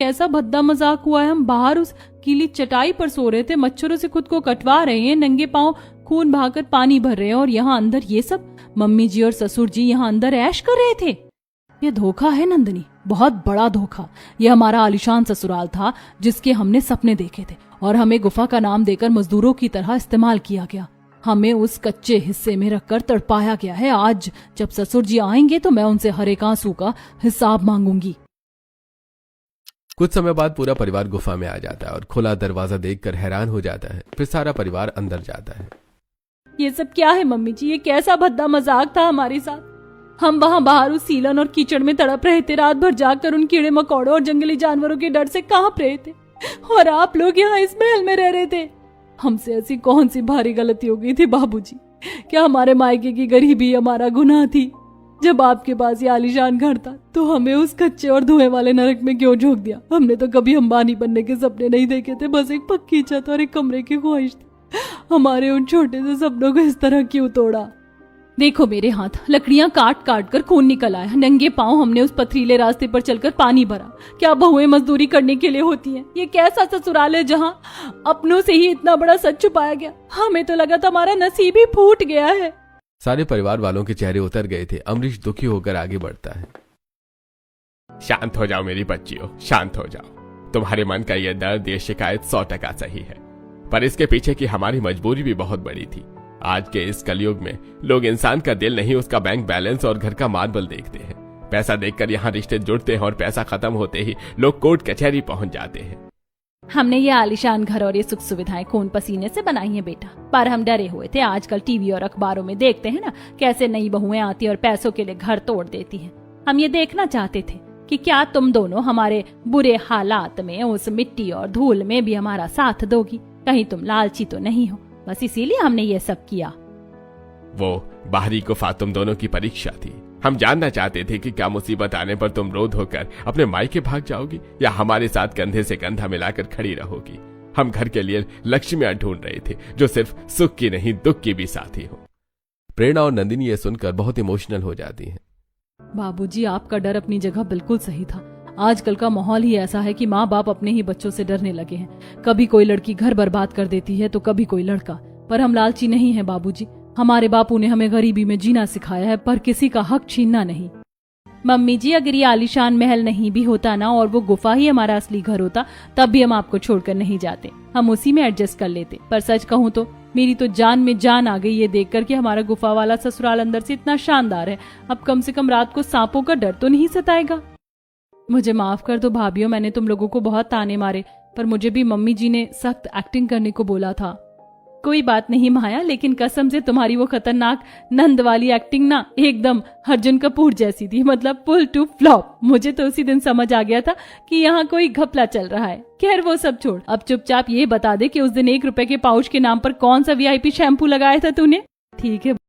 कैसा भद्दा मजाक हुआ है। हम बाहर उस गीली चटाई पर सो रहे थे, मच्छरों से खुद को कटवा रहे हैं, नंगे पांव खून बहाकर पानी भर रहे हैं, और यहाँ अंदर ये सब। मम्मी जी और ससुर जी यहाँ अंदर ऐश कर रहे थे। ये धोखा है नंदिनी, बहुत बड़ा धोखा। ये हमारा आलीशान ससुराल था जिसके हमने सपने देखे थे, और हमें गुफा का नाम देकर मजदूरों की तरह इस्तेमाल किया गया। हमें उस कच्चे हिस्से में रखकर तड़पाया गया है। आज जब ससुर जी आएंगे तो मैं उनसे हर एक आंसू का हिसाब मांगूंगी। कुछ समय बाद पूरा परिवार गुफा में आ जाता है और खुला दरवाजा देखकर हैरान हो जाता है। फिर सारा परिवार अंदर जाता है। ये सब क्या है मम्मी जी? ये कैसा भद्दा मजाक था हमारे साथ? हम वहाँ बाहर उस सीलन और कीचड़ में तड़प रहे थे, रात भर जागकर उन कीड़े मकोड़ों और जंगली जानवरों के डर से कांप रहे थे, और आप लोग यहाँ इस महल में रह रहे थे। हमसे ऐसी कौन सी भारी गलती हो गई थी बाबूजी? क्या हमारे मायके की गरीबी हमारा गुनाह थी? जब आपके पास ये आलीशान घर था तो हमें उस कच्चे और धुएं वाले नरक में क्यों झोंक दिया? हमने तो कभी अंबानी बनने के सपने नहीं देखे थे, बस एक पक्की छत और एक कमरे की ख्वाहिश थी। हमारे उन छोटे से सपनों को इस तरह क्यों तोड़ा? देखो मेरे हाथ, लकड़ियां काट काट कर खून निकल आया। नंगे पांव हमने उस पथरीले रास्ते पर चलकर पानी भरा। क्या बहुएं मजदूरी करने के लिए होती हैं? ये कैसा ससुराल है जहां अपनों से ही इतना बड़ा सच छुपाया गया? हमें तो लगा था हमारा नसीब ही फूट गया है। सारे परिवार वालों के चेहरे उतर गए थे। अमरीश दुखी होकर आगे बढ़ता है। शांत हो जाओ मेरी बच्चियों, शांत हो जाओ। तुम्हारे मन का यह दर्द, ये शिकायत 100% सही है, पर इसके पीछे की हमारी मजबूरी भी बहुत बड़ी थी। आज के इस कलयुग में लोग इंसान का दिल नहीं, उसका बैंक बैलेंस और घर का मार्बल देखते हैं। पैसा देखकर यहाँ रिश्ते जुड़ते हैं और पैसा खत्म होते ही लोग कोर्ट कचहरी पहुंच जाते हैं। हमने ये आलीशान घर और ये सुख सुविधाएं खून पसीने से बनाई हैं बेटा, पर हम डरे हुए थे। आजकल टीवी और अखबारों में देखते हैं ना कैसे नई बहुएं आती और पैसों के लिए घर तोड़ देती हैं। हम ये देखना चाहते थे कि क्या तुम दोनों हमारे बुरे हालात में, उस मिट्टी और धूल में भी हमारा साथ दोगी। कहीं तुम लालची तो नहीं हो? बस इसीलिए हमने ये सब किया। वो बाहरी गुफा तुम दोनों की परीक्षा थी। हम जानना चाहते थे कि क्या मुसीबत आने पर तुम रोध होकर अपने मायके भाग जाओगी या हमारे साथ कंधे से कंधा मिलाकर खड़ी रहोगी। हम घर के लिए लक्ष्मियां ढूंढ रहे थे जो सिर्फ सुख की नहीं दुख की भी साथी हो। प्रेरणा और नंदिनी ये सुनकर बहुत इमोशनल हो जाती हैं। बाबूजी, आपका डर अपनी जगह बिल्कुल सही था। आजकल का माहौल ही ऐसा है कि माँ बाप अपने ही बच्चों से डरने लगे हैं। कभी कोई लड़की घर बर्बाद कर देती है तो कभी कोई लड़का। पर हम लालची नहीं है बाबूजी। हमारे बापू ने हमें गरीबी में जीना सिखाया है, पर किसी का हक छीनना नहीं। मम्मी जी, अगर ये आलीशान महल नहीं भी होता ना और वो गुफा ही हमारा असली घर होता, तब भी हम आपको छोड़कर नहीं जाते। हम उसी में एडजस्ट कर लेते। पर सच कहूँ तो मेरी तो जान में जान आ गई ये देखकर कि हमारा गुफा वाला ससुराल अंदर से इतना शानदार है। अब कम से कम रात को सांपों का डर तो नहीं सताएगा। मुझे माफ कर दो भाभियों, मैंने तुम लोगों को बहुत ताने मारे, पर मुझे भी मम्मी जी ने सख्त एक्टिंग करने को बोला था। कोई बात नहीं माया, लेकिन कसम से तुम्हारी वो खतरनाक नंद वाली एक्टिंग ना एकदम अर्जुन कपूर जैसी थी, मतलब पुल टू फ्लॉप। मुझे तो उसी दिन समझ आ गया था कि यहाँ कोई घपला चल रहा है। खैर वो सब छोड़, अब चुपचाप ये बता दे कि उस दिन 1 रुपए के पाउच के नाम पर कौन सा VIP शैम्पू लगाया था तूने? ठीक है